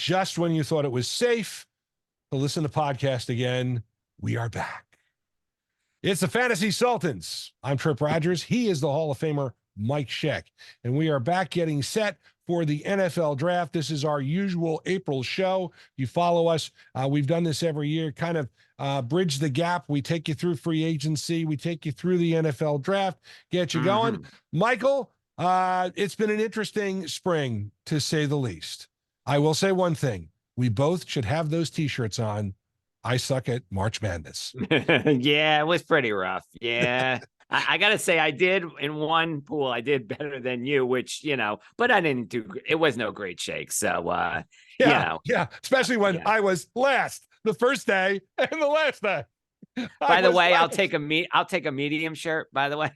just when you thought it was safe to listen to podcast again, we are back. It's the Fantasy Sultans. I'm Tripp Rogers. He is the Hall of Famer, Mike Scheck. And we are back getting set for the NFL draft. This is our usual April show. You follow us. We've done this every year, kind of bridge the gap. We take you through free agency. We take you through the NFL draft, get you going. Michael, it's been an interesting spring, to say the least. I will say one thing. We both should have those T-shirts on. I suck at March Madness. Yeah, it was pretty rough. Yeah. I got to say, I did in one pool, I did better than you, which, but I didn't do, it was no great shake. So, yeah, especially when I was last the first day and the last day. By the way, I'll take a medium shirt, by the way.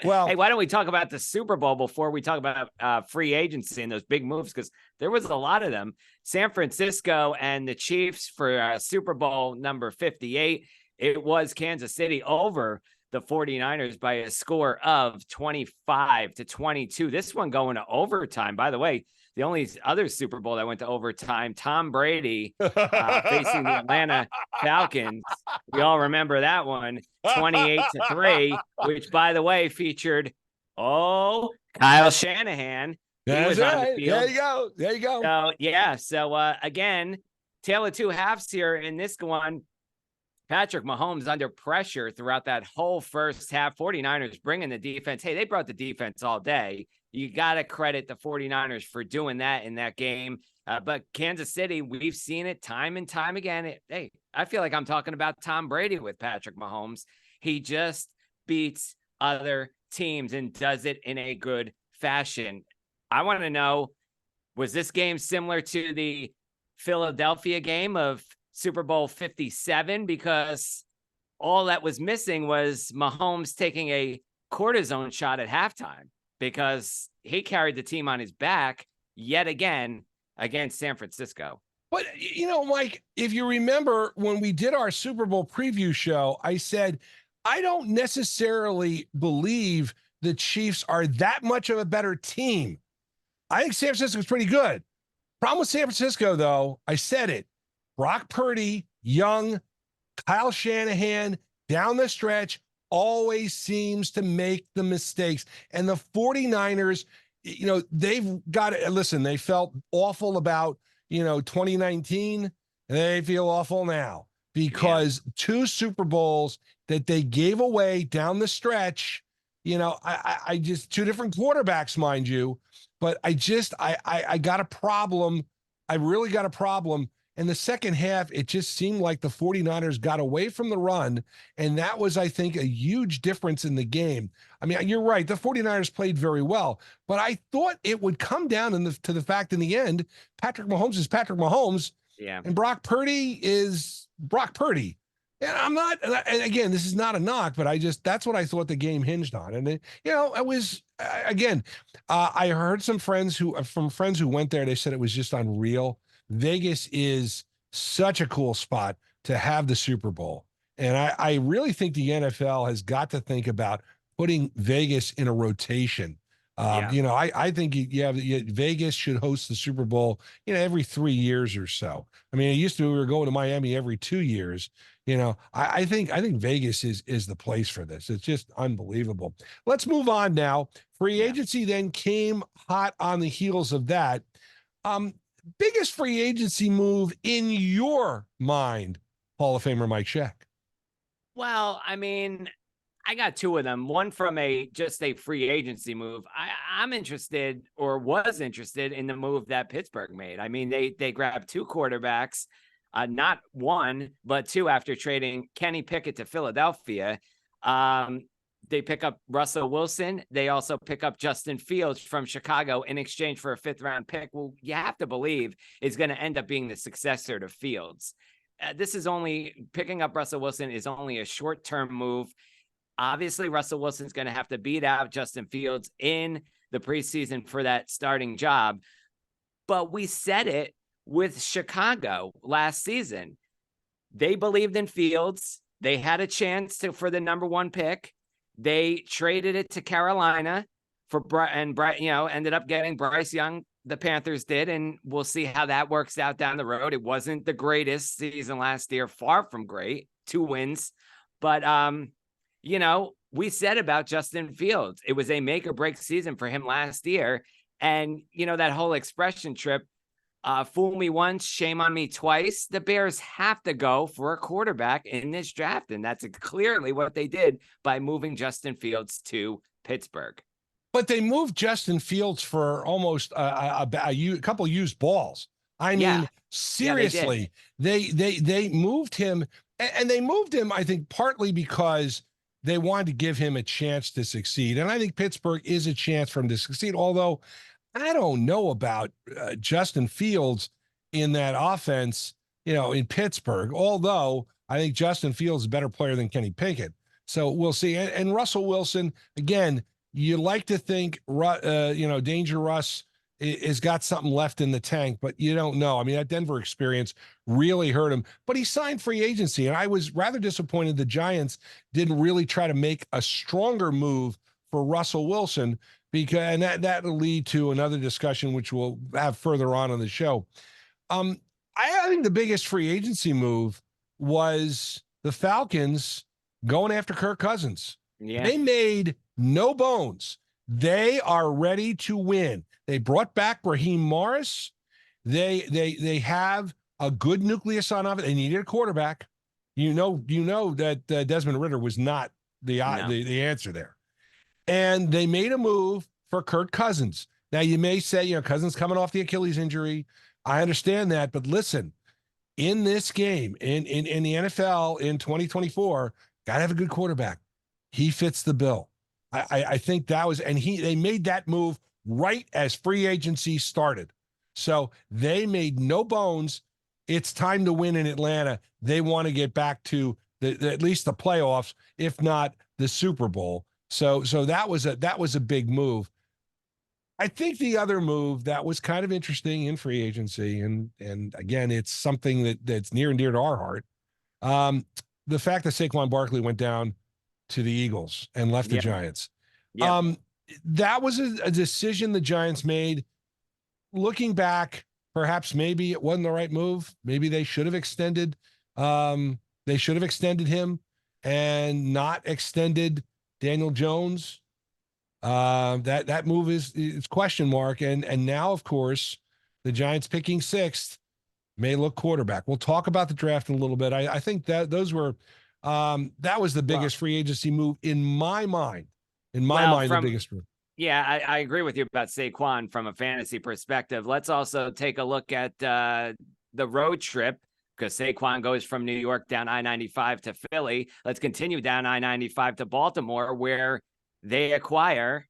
Well, hey, why don't we talk about the Super Bowl before we talk about free agency and those big moves? Because there was a lot of them. San Francisco and the Chiefs for Super Bowl number 58. It was Kansas City over the 49ers by a score of 25-22. This one going to overtime. By the way, the only other Super Bowl that went to overtime, Tom Brady facing the Atlanta Falcons. We all remember that one, 28-3, which, by the way, featured, Kyle Shanahan. That's right. There you go. So, yeah. So, again, tale of two halves here in this one. Patrick Mahomes under pressure throughout that whole first half. 49ers bringing the defense. Hey, they brought the defense all day. You got to credit the 49ers for doing that in that game. But Kansas City, we've seen it time and time again. Hey, I feel like I'm talking about Tom Brady with Patrick Mahomes. He just beats other teams and does it in a good fashion. I want to know, was this game similar to the Philadelphia game of Super Bowl 57? Because all that was missing was Mahomes taking a cortisone shot at halftime, because he carried the team on his back yet again against San Francisco. But, Mike, if you remember when we did our Super Bowl preview show, I said, I don't necessarily believe the Chiefs are that much of a better team. I think San Francisco is pretty good. Problem with San Francisco, though, I said it. Brock Purdy, young, Kyle Shanahan, down the stretch, always seems to make the mistakes. And the 49ers, they've got to listen, they felt awful about, 2019, and they feel awful now because 2 Super Bowls that they gave away down the stretch, I just 2 different quarterbacks, mind you, but I got a problem. I really got a problem. In the second half, it just seemed like the 49ers got away from the run, and that was, I think, a huge difference in the game. I mean, you're right. The 49ers played very well, but I thought it would come down to the fact in the end, Patrick Mahomes is Patrick Mahomes, and Brock Purdy is Brock Purdy. And I'm not, and again, this is not a knock, but that's what I thought the game hinged on. And, it was, again, I heard from friends who went there, they said it was just unreal. Vegas is such a cool spot to have the Super Bowl. And I really think the NFL has got to think about putting Vegas in a rotation. I think Vegas should host the Super Bowl, every 3 years or so. I mean, it used to, we were going to Miami every 2 years. I think Vegas is the place for this. It's just unbelievable. Let's move on now. Free agency then came hot on the heels of that. Biggest free agency move in your mind, Hall of Famer Mike Scheck? Well, I mean, I got 2 of them. One from just a free agency move. I'm interested, or was interested, in the move that Pittsburgh made. I mean, they grabbed 2 quarterbacks, not 1, but 2 after trading Kenny Pickett to Philadelphia. They pick up Russell Wilson. They also pick up Justin Fields from Chicago in exchange for a 5th-round pick. Well, you have to believe is going to end up being the successor to Fields. Picking up Russell Wilson is only a short-term move. Obviously, Russell Wilson's going to have to beat out Justin Fields in the preseason for that starting job. But we said it with Chicago last season. They believed in Fields. They had a chance for the number 1 pick. They traded it to Carolina ended up getting Bryce Young the Panthers did, and we'll see how that works out down the road. It wasn't the greatest season last year, far from great, 2 wins. But we said about Justin Fields, it was a make or break season for him last year. And that whole expression, Tripp, fool me once, shame on me twice. The Bears have to go for a quarterback in this draft. And that's clearly what they did by moving Justin Fields to Pittsburgh. But they moved Justin Fields for almost a couple used balls. I mean, seriously, they moved him, and they moved him, I think, partly because they wanted to give him a chance to succeed. And I think Pittsburgh is a chance for him to succeed, although I don't know about Justin Fields in that offense, in Pittsburgh, although I think Justin Fields is a better player than Kenny Pickett. So we'll see. And Russell Wilson, again, you like to think, Danger Russ has got something left in the tank, but you don't know. I mean, that Denver experience really hurt him, but he signed free agency. And I was rather disappointed the Giants didn't really try to make a stronger move for Russell Wilson, and that'll lead to another discussion, which we'll have further on the show. I think the biggest free agency move was the Falcons going after Kirk Cousins. Yeah. They made no bones. They are ready to win. They brought back Raheem Morris. They have a good nucleus on offense. They needed a quarterback. You know that Desmond Ridder was not the answer there. And they made a move for Kirk Cousins. Now you may say, Cousins coming off the Achilles injury. I understand that, but listen, in this game, in the NFL in 2024, got to have a good quarterback. He fits the bill. I think that was, and they made that move right as free agency started. So they made no bones. It's time to win in Atlanta. They want to get back to at least the playoffs, if not the Super Bowl. So that was a big move. I think the other move that was kind of interesting in free agency, and again, it's something that's near and dear to our heart. The fact that Saquon Barkley went down to the Eagles and left the Giants. That was a decision the Giants made. Looking back, perhaps maybe it wasn't the right move. Maybe they should have extended. They should have extended him and not extended Daniel Jones. That move is question mark. And now, of course, the Giants picking 6th may look quarterback. We'll talk about the draft in a little bit. I think that that was the biggest free agency move in my mind. The biggest move. Yeah, I agree with you about Saquon from a fantasy perspective. Let's also take a look at the road trip, because Saquon goes from New York down I-95 to Philly. Let's continue down I-95 to Baltimore, where they acquire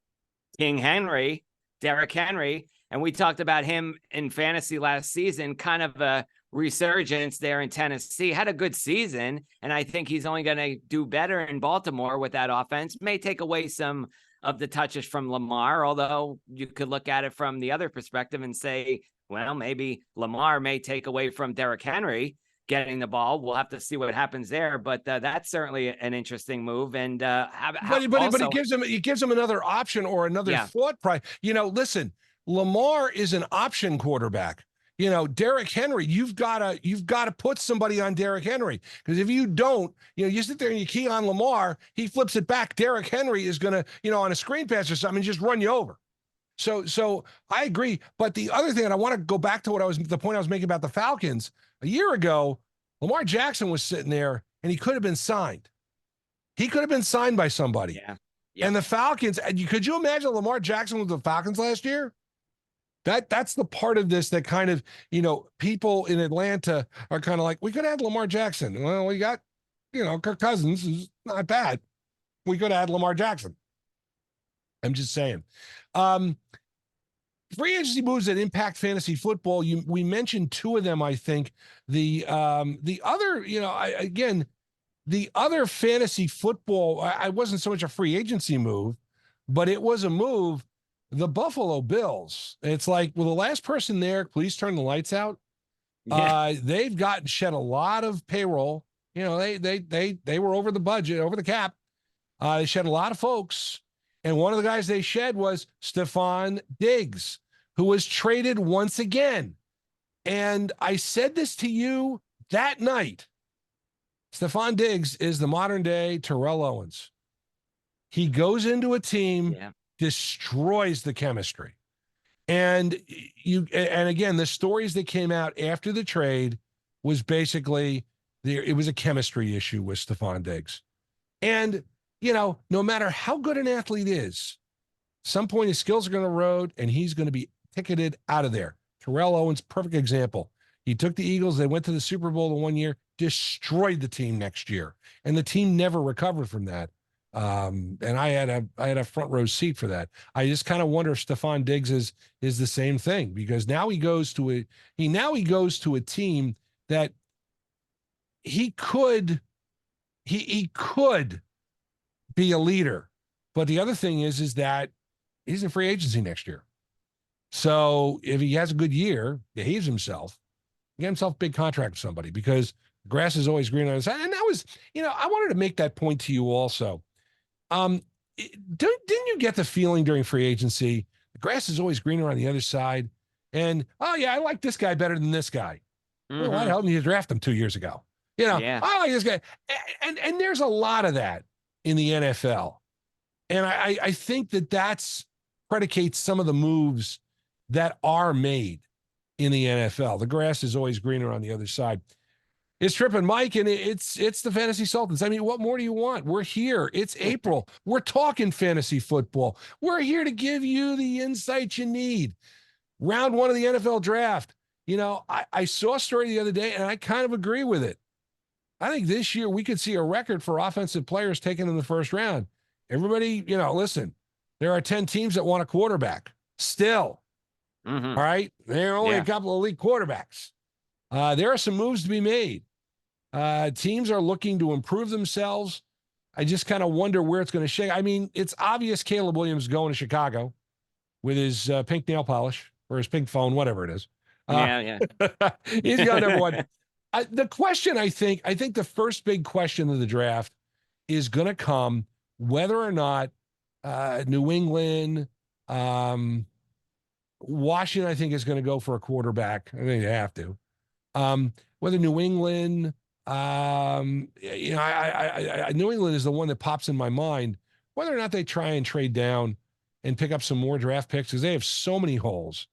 King Henry, Derrick Henry. And we talked about him in fantasy last season, kind of a resurgence there in Tennessee. Had a good season, and I think he's only going to do better in Baltimore with that offense. May take away some of the touches from Lamar, although you could look at it from the other perspective and say, well, maybe Lamar may take away from Derrick Henry getting the ball. We'll have to see what happens there, but that's certainly an interesting move. And but it gives him another option or another thought. Listen, Lamar is an option quarterback. Derrick Henry, you've got to put somebody on Derrick Henry, because if you don't, you sit there and you key on Lamar, he flips it back. Derrick Henry is going to, on a screen pass or something, just run you over. So I agree. But the other thing, and I want to go back to the point I was making about the Falcons. A year ago, Lamar Jackson was sitting there and he could have been signed. He could have been signed by somebody. Yeah. And the Falcons, could you imagine Lamar Jackson with the Falcons last year? That's the part of this that kind of, people in Atlanta are kind of like, we could have had Lamar Jackson. Well, we got, Kirk Cousins is not bad. We could have had Lamar Jackson. I'm just saying. Free agency moves that impact fantasy football. We mentioned 2 of them, I think. The other, the other fantasy football, I wasn't so much a free agency move, but it was a move. The Buffalo Bills. It's like, well, the last person there, please turn the lights out. Yeah. They've shed a lot of payroll. They were over the budget, over the cap. They shed a lot of folks. And one of the guys they shed was Stephon Diggs, who was traded once again. And I said this to you that night. Stephon Diggs is the modern day Terrell Owens. He goes into a team, destroys the chemistry. And again, the stories that came out after the trade was basically it was a chemistry issue with Stephon Diggs. And, no matter how good an athlete is, some point his skills are going to erode and he's going to be ticketed out of there. Terrell Owens, perfect example. He took the Eagles. They went to the Super Bowl the one year, destroyed the team next year. And the team never recovered from that. And I had a front row seat for that. I just kind of wonder if Stephon Diggs is the same thing, because now he goes to a team that he could be a leader. But the other thing is that he's in free agency next year. So if he has a good year, behaves himself, get himself a big contract with somebody, because the grass is always greener on the side. And that was, I wanted to make that point to you also. Didn't you get the feeling during free agency, the grass is always greener on the other side? And, oh, yeah, I like this guy better than this guy. Well, why the hell didn't you draft him 2 years ago? I like this guy. And there's a lot of that in the NFL. And I think that's predicates some of the moves that are made in the NFL. The grass is always greener on the other side. It's Tripp and Mike, and it's the Fantasy Sultans. I mean, what more do you want? We're here. It's April. We're talking fantasy football. We're here to give you the insight you need. Round 1 of the NFL draft. I saw a story the other day, and I kind of agree with it. I think this year we could see a record for offensive players taken in the first round. Everybody, listen, there are 10 teams that want a quarterback still. All right. There are only a couple of elite quarterbacks. There are some moves to be made. Teams are looking to improve themselves. I just kind of wonder where it's going to shake. I mean, it's obvious Caleb Williams going to Chicago with his pink nail polish or his pink phone, whatever it is. He's got number one. The question, I think the first big question of the draft is going to come whether or not New England, Washington, I think, is going to go for a quarterback. I think they have to. Whether New England, New England is the one that pops in my mind. Whether or not they try and trade down and pick up some more draft picks, because they have so many holes.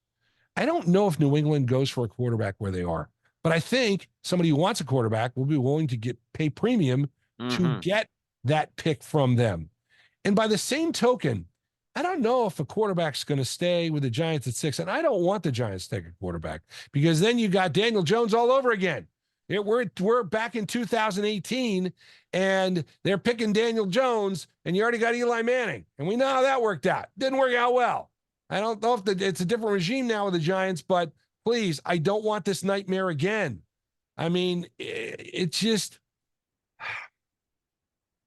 I don't know if New England goes for a quarterback where they are, but I think somebody who wants a quarterback will be willing to pay premium to get that pick from them. And by the same token, I don't know if a quarterback's going to stay with the Giants at 6, and I don't want the Giants to take a quarterback, because then you got Daniel Jones all over again. We're back in 2018, and they're picking Daniel Jones, and you already got Eli Manning, and we know how that worked out. Didn't work out well. I don't know if it's a different regime now with the Giants, but please, I don't want this nightmare again. I mean, it's just,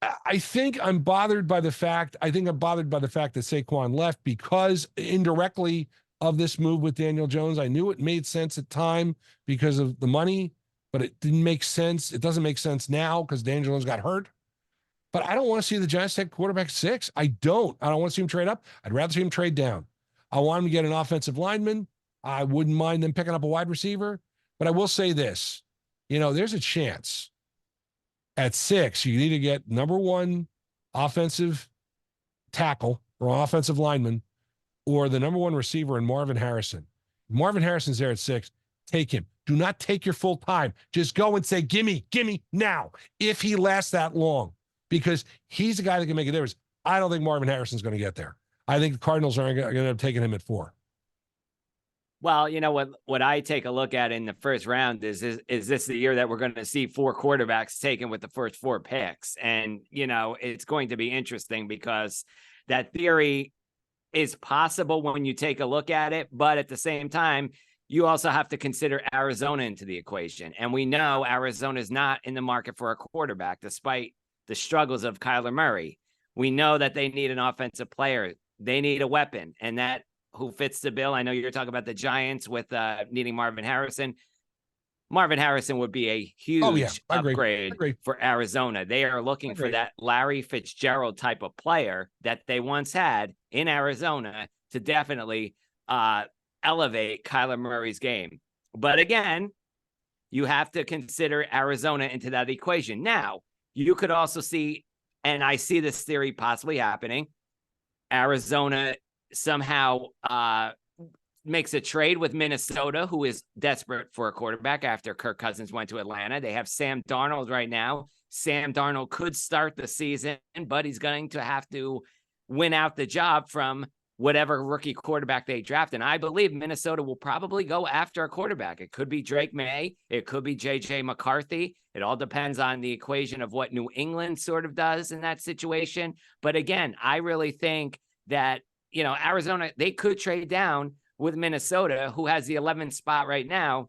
I think I'm bothered by the fact that Saquon left because indirectly of this move with Daniel Jones. I knew it made sense at time because of the money, but it didn't make sense. It doesn't make sense now because Daniel Jones got hurt. But I don't want to see the Giants take quarterback 6. I don't want to see him trade up. I'd rather see him trade down. I want him to get an offensive lineman. I wouldn't mind them picking up a wide receiver. But I will say this, there's a chance at 6, you either get number 1 offensive tackle or offensive lineman or the number 1 receiver in Marvin Harrison. Marvin Harrison's there at 6. Take him. Do not take your full time. Just go and say, gimme now, if he lasts that long, because he's the guy that can make a difference. I don't think Marvin Harrison's going to get there. I think the Cardinals are going to end up taking him at 4. Well, what I take a look at in the first round is this the year that we're going to see 4 quarterbacks taken with the first 4 picks? And, it's going to be interesting because that theory is possible when you take a look at it. But at the same time, you also have to consider Arizona into the equation. And we know Arizona is not in the market for a quarterback, despite the struggles of Kyler Murray. We know that they need an offensive player. They need a weapon, and that who fits the bill. I know you're talking about the Giants with needing Marvin Harrison. Marvin Harrison would be a huge upgrade for Arizona. They are looking for that Larry Fitzgerald type of player that they once had in Arizona to definitely elevate Kyler Murray's game. But again, you have to consider Arizona into that equation. Now, you could also see, and I see this theory possibly happening, Arizona somehow makes a trade with Minnesota, who is desperate for a quarterback after Kirk Cousins went to Atlanta. They have Sam Darnold right now. Sam Darnold could start the season, but he's going to have to win out the job from whatever rookie quarterback they draft. And I believe Minnesota will probably go after a quarterback. It could be Drake May. It could be J.J. McCarthy. It all depends on the equation of what New England sort of does in that situation. But again, I really think that, Arizona, they could trade down with Minnesota, who has the 11th spot right now,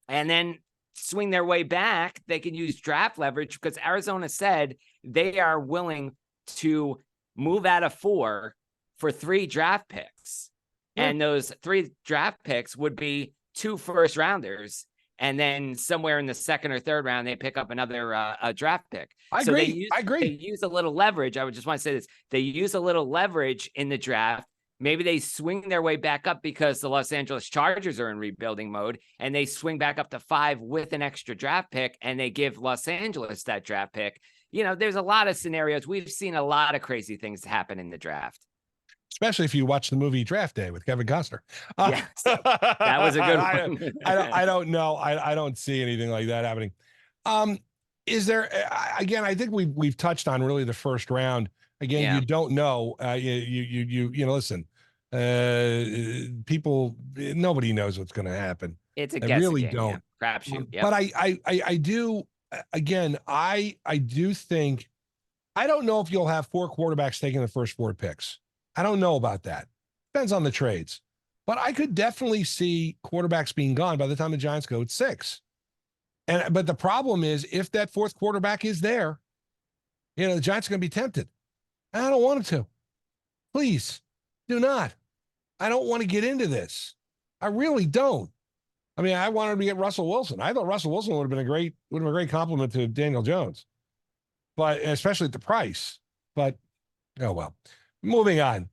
and then swing their way back. They can use draft leverage because Arizona said they are willing to move out of 4 for 3 draft picks. Yeah. And those 3 draft picks would be 2 first rounders. And then somewhere in the 2nd or 3rd round, they pick up another a draft pick. I agree. They use a little leverage. I would just want to say this. They use a little leverage in the draft. Maybe they swing their way back up because the Los Angeles Chargers are in rebuilding mode, and they swing back up to 5 with an extra draft pick, and they give Los Angeles that draft pick. There's a lot of scenarios. We've seen a lot of crazy things happen in the draft. Especially if you watch the movie Draft Day with Kevin Costner. Yes, that was a good one. I don't know. I don't see anything like that happening. Is there, again, I think we've touched on really the first round. Again, yeah. You don't know. Listen, people, nobody knows what's going to happen. It's a guess really game, don't. Yeah. Crapshoot. Yep. But I do, again, I do think, I don't know if you'll have 4 quarterbacks taking the first 4 picks. I don't know about that. Depends on the trades. But I could definitely see quarterbacks being gone by the time the Giants go at 6. But the problem is, if that 4th quarterback is there, the Giants are going to be tempted. I don't want them to. Please do not. I don't want to get into this. I really don't. I mean, I wanted to get Russell Wilson. I thought Russell Wilson would have been a great compliment to Daniel Jones, but especially at the price. But oh well. Moving on.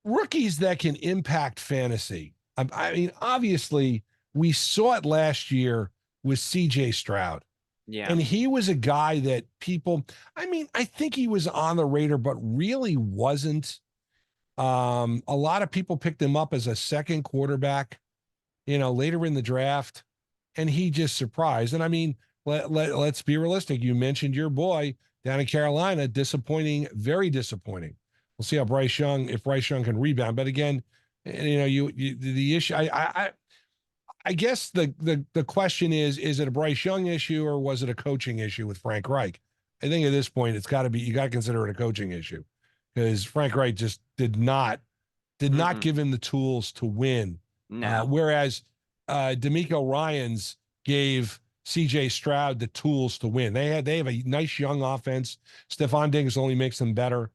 Rookies that can impact fantasy. I mean, obviously, we saw it last year with C.J. Stroud. Yeah. And he was a guy that people, I think he was on the radar, but really wasn't. A lot of people picked him up as a second quarterback, later in the draft, and he just surprised. And let's be realistic. You mentioned your boy down in Carolina, disappointing, very disappointing. We'll see how if Bryce Young can rebound. But again, the issue, I guess the question is it a Bryce Young issue or was it a coaching issue with Frank Reich? I think at this point, you got to consider it a coaching issue because Frank Reich just did not give him the tools to win. No. Whereas DeMeco Ryans gave C.J. Stroud the tools to win. They have a nice young offense. Stephon Diggs only makes them better.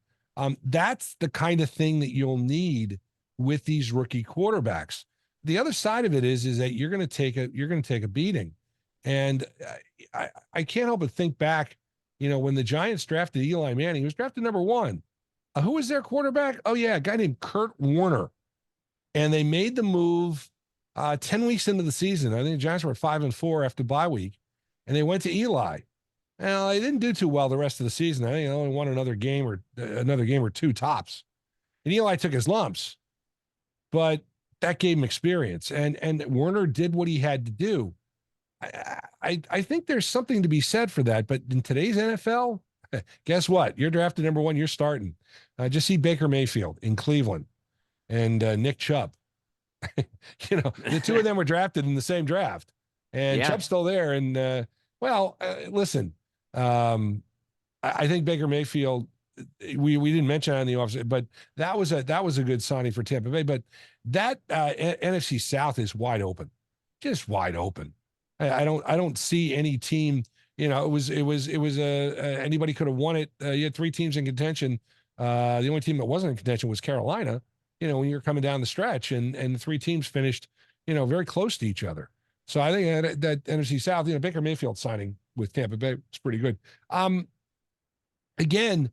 That's the kind of thing that you'll need with these rookie quarterbacks. The other side of it is that you're going to take a beating, and I can't help but think back, when the Giants drafted Eli Manning, he was drafted number 1. Who was their quarterback? Oh yeah, a guy named Kurt Warner, and they made the move 10 weeks into the season. I think the Giants were at 5-4 after bye week, and they went to Eli. Well, they didn't do too well the rest of the season. I think they only won another game or 2 tops, and Eli took his lumps, but that gave him experience, and Warner did what he had to do. I think there's something to be said for that. But in today's NFL, guess what? You're drafted number 1. You're starting. Just see Baker Mayfield in Cleveland and Nick Chubb. The 2 of them were drafted in the same draft, and Chubb's still there. And listen, I think Baker Mayfield. We didn't mention it on the offseason, but that was a good signing for Tampa Bay. But that NFC South is wide open, just wide open. I don't see any team. It was anybody could have won it. You had 3 teams in contention. The only team that wasn't in contention was Carolina. When you're coming down the stretch, and the 3 teams finished, very close to each other. So I think that NFC South, Baker Mayfield signing with Tampa Bay is pretty good. Again.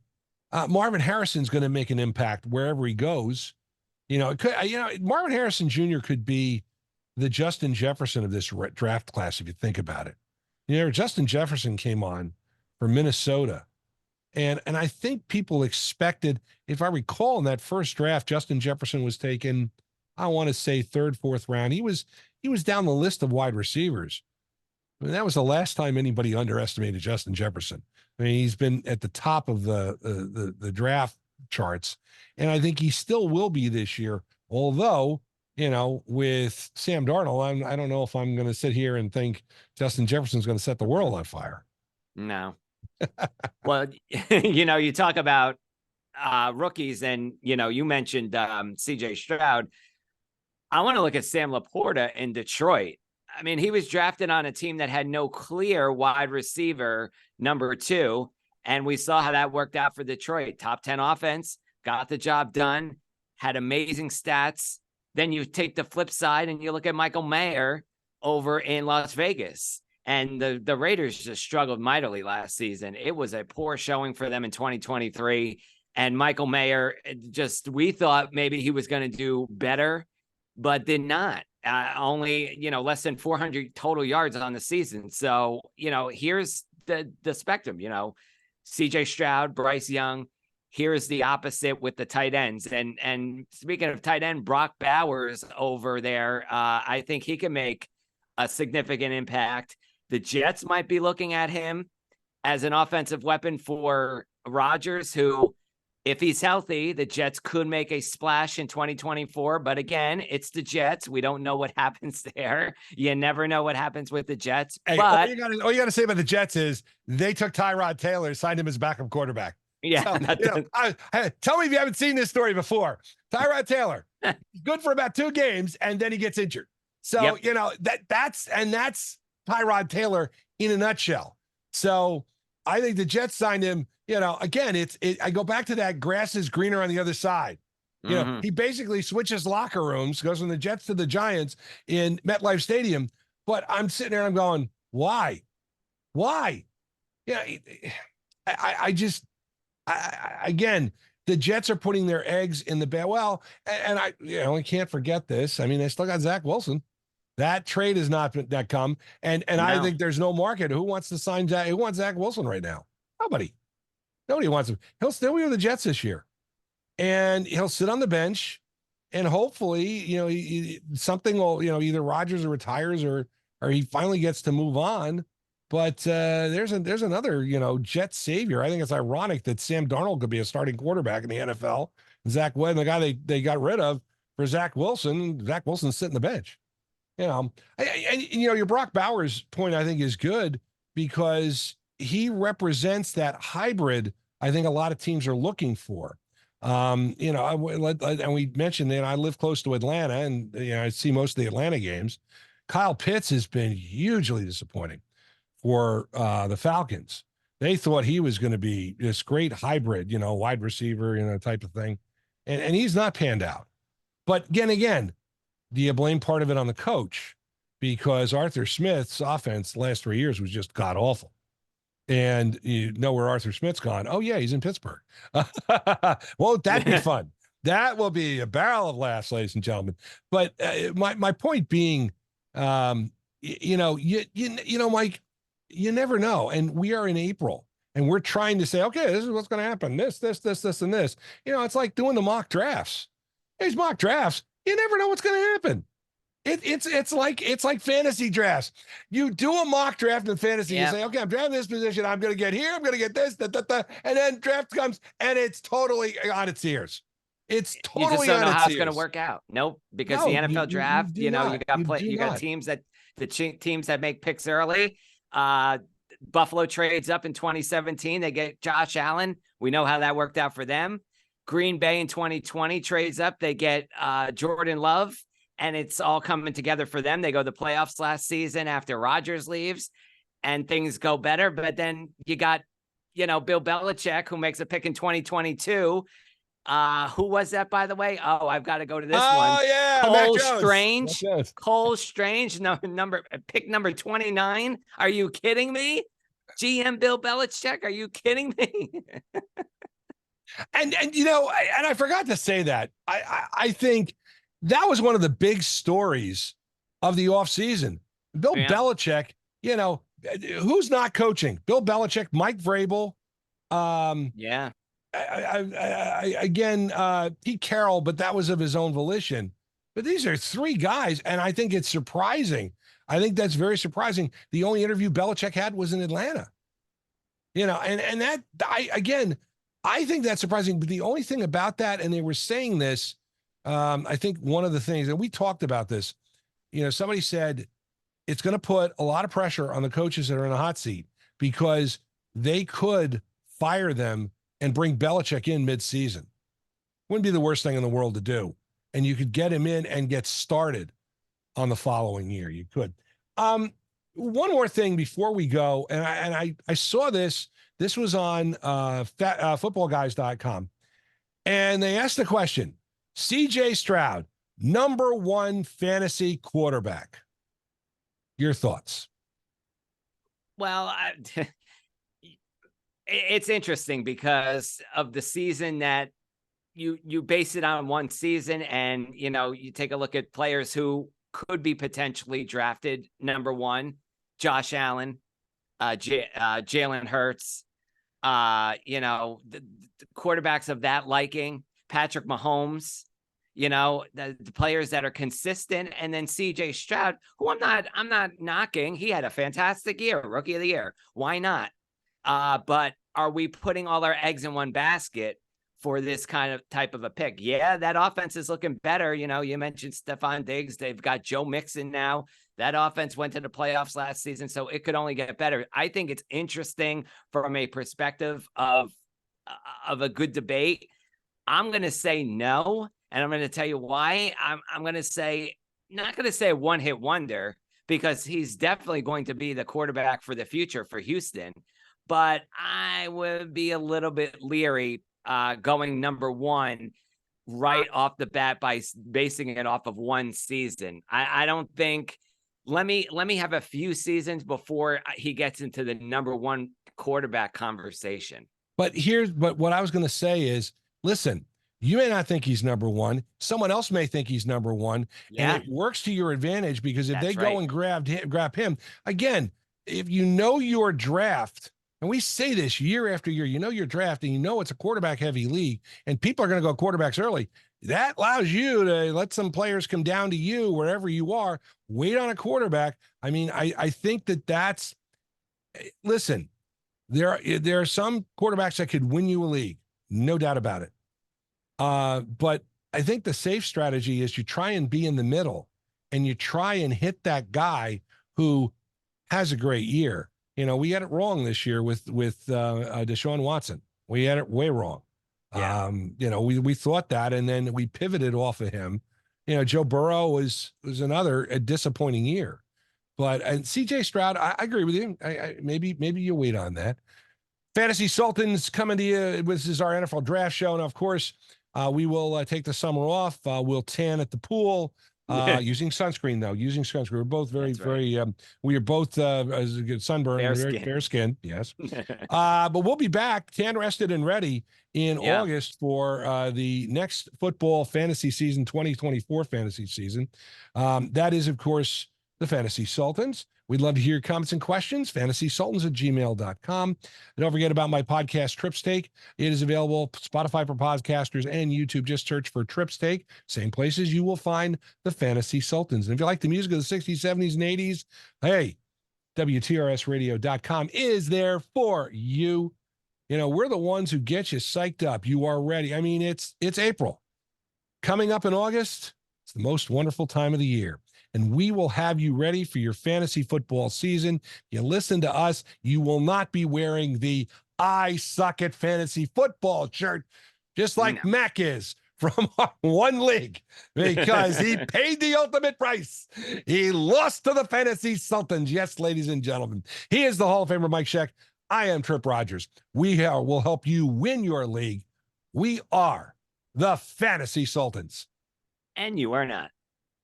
Marvin Harrison's going to make an impact wherever he goes. it could, Marvin Harrison Jr. could be the Justin Jefferson of this draft class, if you think about it. Justin Jefferson came on for Minnesota. And I think people expected, if I recall, in that first draft, Justin Jefferson was taken, I want to say third, fourth round. He was down the list of wide receivers. I mean, that was the last time anybody underestimated Justin Jefferson. I mean, he's been at the top of the draft charts, and I think he still will be this year. Although, with Sam Darnold, I don't know if I'm going to sit here and think Justin Jefferson's going to set the world on fire. No. Well, you talk about rookies, and you mentioned CJ Stroud. I want to look at Sam Laporta in Detroit. I mean, he was drafted on a team that had no clear wide receiver number 2, and we saw how that worked out for Detroit. Top 10 offense, got the job done, had amazing stats. Then you take the flip side and you look at Michael Mayer over in Las Vegas. And the Raiders just struggled mightily last season. It was a poor showing for them in 2023. And Michael Mayer, we thought maybe he was going to do better, but did not. Only, less than 400 total yards on the season. So, here's the spectrum, CJ Stroud, Bryce Young. Here's the opposite with the tight ends. And speaking of tight end, Brock Bowers over there, I think he can make a significant impact. The Jets might be looking at him as an offensive weapon for Rodgers, who, if he's healthy, the Jets could make a splash in 2024. But again, it's the Jets. We don't know what happens there. You never know what happens with the Jets. Hey, but all you got to say about the Jets is they took Tyrod Taylor, signed him as backup quarterback. Yeah. So, tell me if you haven't seen this story before. Tyrod Taylor, good for about 2 games, and then he gets injured. So, that's Tyrod Taylor in a nutshell. So I think the Jets signed him, again, I go back to that grass is greener on the other side. He basically switches locker rooms, goes from the Jets to the Giants in MetLife Stadium. But I'm sitting there and I'm going, why? Again, the Jets are putting their eggs in the bag. Well, and I can't forget this. I mean, they still got Zach Wilson. That trade has not come. And no. I think there's no market. Who wants to sign Zach? Who wants Zach Wilson right now? Nobody wants him. He'll still be with the Jets this year. And he'll sit on the bench. And hopefully, something will, either Rodgers retires or he finally gets to move on. But there's another, Jet savior. I think it's ironic that Sam Darnold could be a starting quarterback in the NFL. Zach Webb, the guy they got rid of for Zach Wilson. Zach Wilson's sitting the bench. Your Brock Bowers point, I think, is good because he represents that hybrid I think a lot of teams are looking for. And we mentioned that I live close to Atlanta, and I see most of the Atlanta games. Kyle Pitts has been hugely disappointing for the Falcons. They thought he was going to be this great hybrid, wide receiver, type of thing. And he's not panned out. But again, do you blame part of it on the coach? Because Arthur Smith's offense the last 3 years was just god awful. And you know where Arthur Smith's gone. Oh, yeah, he's in Pittsburgh. Won't that be fun? That will be a barrel of laughs, ladies and gentlemen. But my point being, Mike, you never know. And we are in April, and we're trying to say, okay, this is what's going to happen. This, and this. It's like doing the mock drafts. These mock drafts, you never know what's going to happen. It's like fantasy drafts. You do a mock draft in fantasy. You say, okay, I'm drafting this position. I'm going to get here. I'm going to get this, and then draft comes, and it's totally on its ears. It's totally you just don't know how it's going to work out. Nope, because the NFL draft, you got teams that make picks early. Buffalo trades up in 2017. They get Josh Allen. We know how that worked out for them. Green Bay in 2020 trades up. They get Jordan Love, and it's all coming together for them. They go to the playoffs last season after Rodgers leaves, and things go better. But then you got, Bill Belichick, who makes a pick in 2022. Who was that, by the way? Oh, I've got to go to this one. Oh, yeah. Cole Strange, pick number 29. Are you kidding me? GM Bill Belichick, are you kidding me? And I forgot to say that. I think that was one of the big stories of the offseason. Bill Yeah. Belichick, who's not coaching? Bill Belichick, Mike Vrabel, Yeah. again, Pete Carroll, but that was of his own volition. But these are three guys, and I think it's surprising. I think that's very surprising. The only interview Belichick had was in Atlanta. And that I think that's surprising. But the only thing about that, and they were saying this, I think one of the things, and we talked about this, somebody said it's going to put a lot of pressure on the coaches that are in the hot seat because they could fire them and bring Belichick in mid-season. Wouldn't be the worst thing in the world to do. And you could get him in and get started on the following year. You could. One more thing before we go, and I saw this. This was on footballguys.com. And they asked the question, CJ Stroud, number one fantasy quarterback. Your thoughts? Well, it's interesting because of the season that you base it on one season, and you take a look at players who could be potentially drafted number one: Josh Allen, Jalen Hurts, the quarterbacks of that liking, Patrick Mahomes, the players that are consistent, and then CJ Stroud, who I'm not knocking. He had a fantastic year, rookie of the year. Why not? But are we putting all our eggs in one basket for this kind of type of a pick? Yeah, that offense is looking better. You mentioned Stephon Diggs. They've got Joe Mixon now. That offense went to the playoffs last season, so it could only get better. I think it's interesting from a perspective of a good debate. I'm going to say no, and I'm going to tell you why. I'm going to say, not going to say a one-hit wonder, because he's definitely going to be the quarterback for the future for Houston. But I would be a little bit leery going number one right off the bat by basing it off of one season. I don't think. Let me have a few seasons before he gets into the number one quarterback conversation. But what I was going to say is, listen, you may not think he's number one. Someone else may think he's number one. Yeah. And it works to your advantage, because if they That's go right. and grab him, again, if you know your draft, and we say this year after year, your draft, and it's a quarterback heavy league, and people are going to go quarterbacks early. That allows you to let some players come down to you wherever you are, wait on a quarterback. I mean, I think that's, listen, there are some quarterbacks that could win you a league, no doubt about it. But I think the safe strategy is you try and be in the middle, and you try and hit that guy who has a great year. We had it wrong this year with Deshaun Watson. We had it way wrong. Yeah. We thought that, and then we pivoted off of him. Joe Burrow was another disappointing year. And CJ Stroud, I agree with you. Maybe you wait on that. Fantasy Sultans coming to you. This is our NFL draft show, and of course, we will take the summer off. We'll tan at the pool. Using sunscreen, though. Using sunscreen. We're both very. We are both as a good sunburn, very fair skin. Yes. But we'll be back, tan, rested, and ready in August for the next football fantasy season, 2024 fantasy season. That is, of course, the Fantasy Sultans. We'd love to hear your comments and questions. FantasySultans@gmail.com. And don't forget about my podcast, Tripp's Take. It is available Spotify for podcasters and YouTube. Just search for Tripp's Take. Same places you will find the Fantasy Sultans. And if you like the music of the 60s, 70s, and 80s, hey, WTRSradio.com is there for you. We're the ones who get you psyched up. You are ready. I mean, it's April. Coming up in August, it's the most wonderful time of the year. And we will have you ready for your fantasy football season. You listen to us, you will not be wearing the I suck at fantasy football shirt, just like Mac is from one league, because he paid the ultimate price. He lost to the Fantasy Sultans. Yes, ladies and gentlemen, he is the Hall of Famer, Mike Sheck. I am Tripp Rogers. We will help you win your league. We are the Fantasy Sultans. And you are not.